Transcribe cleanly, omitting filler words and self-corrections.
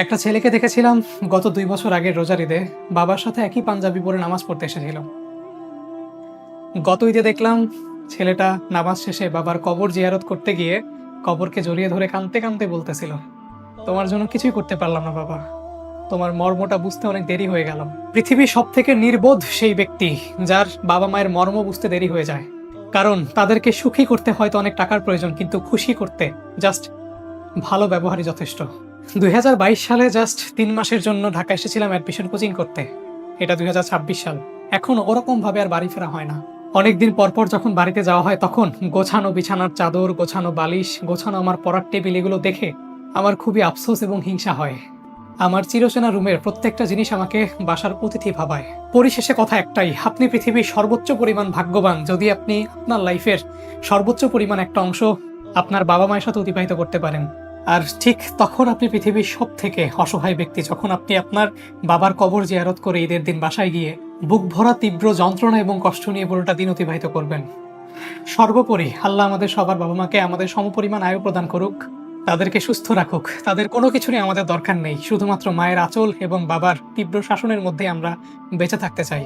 একটা ছেলেকে দেখেছিলাম গত ২ বছর আগের রোজার ঈদে বাবার সাথে একই পাঞ্জাবি পরে নামাজ পড়তে এসেছিল। গত ঈদে দেখলাম ছেলেটা নামাজ শেষে বাবার কবর জিয়ারত করতে গিয়ে কবরকে জড়িয়ে ধরে কাঁদতে কাঁদতে বলতেছিল, তোমার জন্য কিছুই করতে পারলাম না বাবা, তোমার মর্মটা বুঝতে অনেক দেরি হয়ে গেল। পৃথিবীর সব থেকে নির্বোধ সেই ব্যক্তি যার বাবা মায়ের মর্ম বুঝতে দেরি হয়ে যায়, কারণ তাদেরকে সুখী করতে হয়তো অনেক টাকার প্রয়োজন, কিন্তু খুশি করতে জাস্ট ভালো ব্যবহারই যথেষ্ট। ২০২২ সালে জাস্ট ৩ মাসের জন্য ঢাকা এসেছিলাম অ্যাডমিশন কোচিং করতে। এটা ২০২৬ সাল। এখন ওরকম ভাবে আর বাড়ি ফেরা হয় না। অনেকদিন পরপর যখন বাড়িতে যাওয়া হয় তখন গোছানো বিছানার চাদর, গোছানো বালিশ, গোছানো আমার পড়ার টেবিল, এগুলো দেখে আমার খুবই আফসোস এবং হিংসা হয়। আমার চিরচেনা রুমের প্রত্যেকটা জিনিস আমাকে বাসার অতিথি ভাবায়। পরিশেষে কথা একটাই, আপনি পৃথিবীর সর্বোচ্চ পরিমাণ ভাগ্যবান যদি আপনি আপনার লাইফের সর্বোচ্চ পরিমাণ একটা অংশ আপনার বাবা মায়ের সাথে অতিবাহিত করতে পারেন। আর ঠিক তখন আপনি পৃথিবীর সব থেকে অসহায় ব্যক্তি যখন আপনি আপনার বাবার কবর জিয়ারত করে ঈদের দিন বাসায় গিয়ে বুক ভরা তীব্র যন্ত্রণা এবং কষ্ট নিয়ে পুরোটা দিন অতিবাহিত করবেন। সর্বোপরি আল্লাহ আমাদের সবার বাবা মাকে আমাদের সমপরিমাণ আয়ু প্রদান করুক, তাদেরকে সুস্থ রাখুক। তাদের কোনো কিছু নিয়ে আমাদের দরকার নেই, শুধুমাত্র মায়ের আঁচল এবং বাবার তীব্র শাসনের মধ্যে আমরা বেঁচে থাকতে চাই।